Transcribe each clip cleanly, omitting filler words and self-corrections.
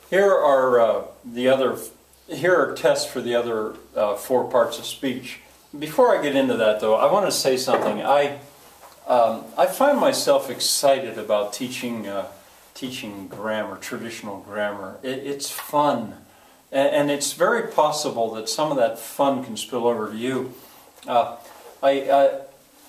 Here are here are tests for the other 4 parts of speech. Before I get into that, though, I want to say something. I find myself excited about teaching grammar, traditional grammar. It's fun, and it's very possible that some of that fun can spill over to you. I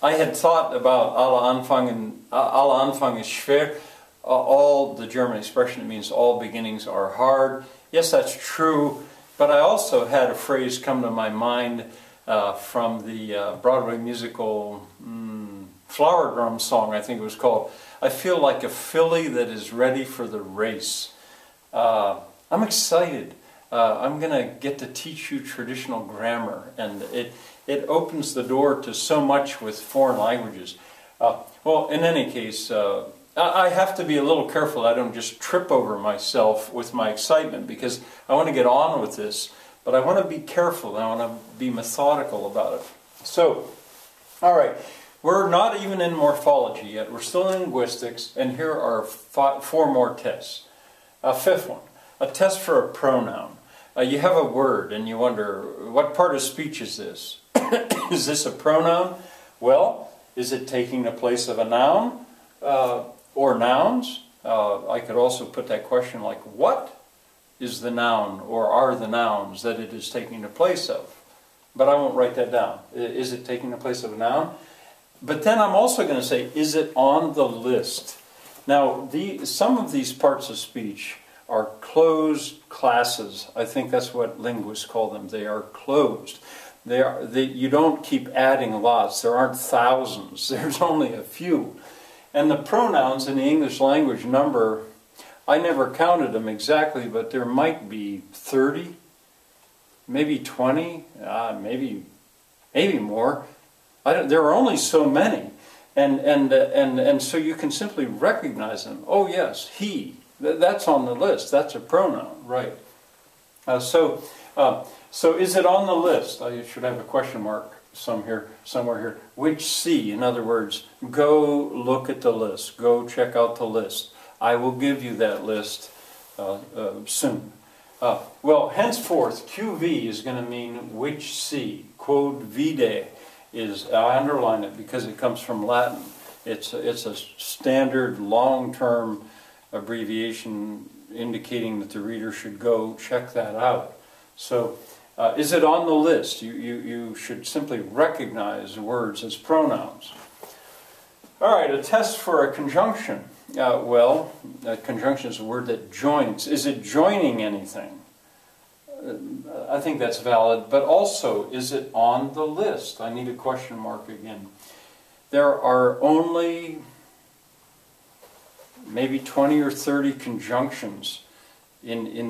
had thought about alle Anfang ist schwer. All the German expression, it means all beginnings are hard. Yes, that's true, but I also had a phrase come to my mind from the Broadway musical Flower Drum song, I think it was called. I feel like a filly that is ready for the race. I'm excited. I'm going to get to teach you traditional grammar, and it opens the door to so much with foreign languages. Well, in any case, I have to be a little careful I don't just trip over myself with my excitement, because I want to get on with this, but I want to be careful, and I want to be methodical about it. So, all right, we're not even in morphology yet. We're still in linguistics, and here are 4 more tests. 5th one, a test for a pronoun. You have a word, and you wonder, what part of speech is this? Is this a pronoun? Well, is it taking the place of a noun? Or nouns? I could also put that question like, what is the noun or are the nouns that it is taking the place of? But I won't write that down. Is it taking the place of a noun? But then I'm also going to say, is it on the list? Now, some of these parts of speech are closed classes. I think that's what linguists call them. They are closed. You don't keep adding lots. There aren't thousands. There's only a few. And the pronouns in the English language number, I never counted them exactly, but there might be 30, maybe 20, maybe more. There are only so many, and so you can simply recognize them. Oh yes, he. That's on the list. That's a pronoun, right? So is it on the list? I should have a question mark somewhere here. Which C? In other words, go look at the list. Go check out the list. I will give you that list soon. Well, henceforth, QV is going to mean which C. Quod vide is, I underline it because it comes from Latin. It's a standard long-term abbreviation indicating that the reader should go check that out. So, is it on the list? You should simply recognize words as pronouns. All right, a test for a conjunction. Well, a conjunction is a word that joins. Is it joining anything? I think that's valid, but also, is it on the list? I need a question mark again. There are only maybe 20 or 30 conjunctions in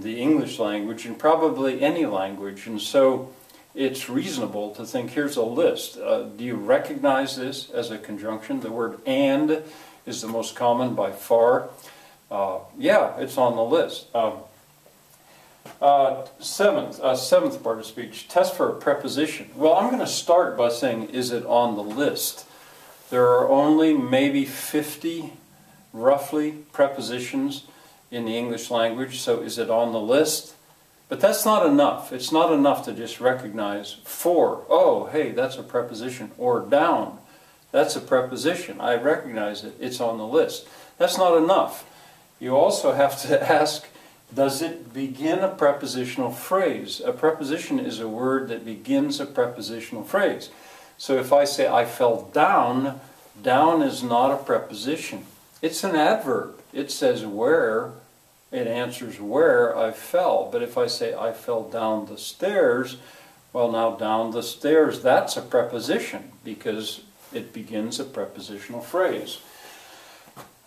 the English language, and probably any language, and so it's reasonable to think, here's a list. Do you recognize this as a conjunction? The word "and" is the most common by far. Yeah, it's on the list. Seventh part of speech, test for a preposition. Well, I'm going to start by saying, is it on the list? There are only maybe 50, roughly, prepositions in the English language, so is it on the list? But that's not enough. It's not enough to just recognize for. Oh, hey, that's a preposition. Or down. That's a preposition. I recognize it. It's on the list. That's not enough. You also have to ask, does it begin a prepositional phrase? A preposition is a word that begins a prepositional phrase. So if I say I fell down, down is not a preposition. It's an adverb. It says where, it answers where I fell. But if I say I fell down the stairs, well, now down the stairs, that's a preposition because it begins a prepositional phrase.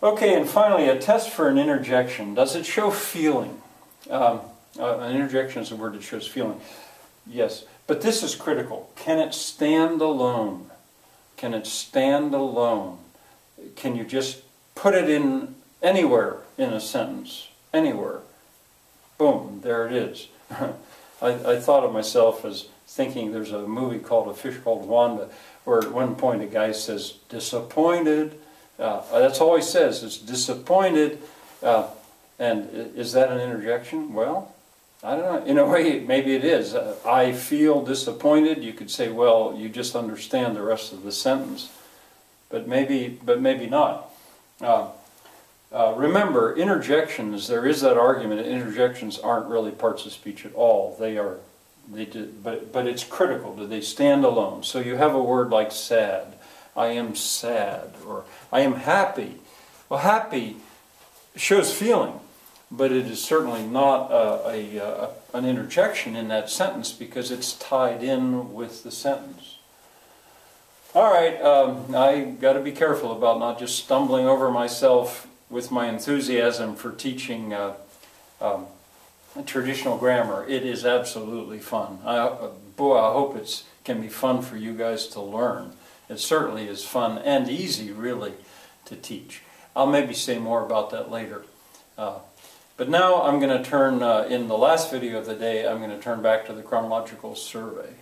Okay, and finally, a test for an interjection. Does it show feeling? An interjection is a word that shows feeling. Yes, but this is critical. Can it stand alone? Can it stand alone? Can you just put it in anywhere in a sentence? Anywhere. Boom, there it is. I thought of myself as thinking there's a movie called A Fish Called Wanda, where at one point a guy says, disappointed. That's all he says, is disappointed. And is that an interjection? Well, I don't know. In a way, maybe it is. I feel disappointed. You could say, well, you just understand the rest of the sentence. But maybe not. Remember, interjections, there is that argument that interjections aren't really parts of speech at all. But it's critical. Do they stand alone? So you have a word like sad. I am sad, or I am happy. Well, happy shows feeling, but it is certainly not an interjection in that sentence because it's tied in with the sentence. All right, I got to be careful about not just stumbling over myself with my enthusiasm for teaching traditional grammar. It is absolutely fun. Boy, I hope it can be fun for you guys to learn. It certainly is fun and easy, really, to teach. I'll maybe say more about that later. But now I'm going to turn, in the last video of the day, I'm going to turn back to the chronological survey.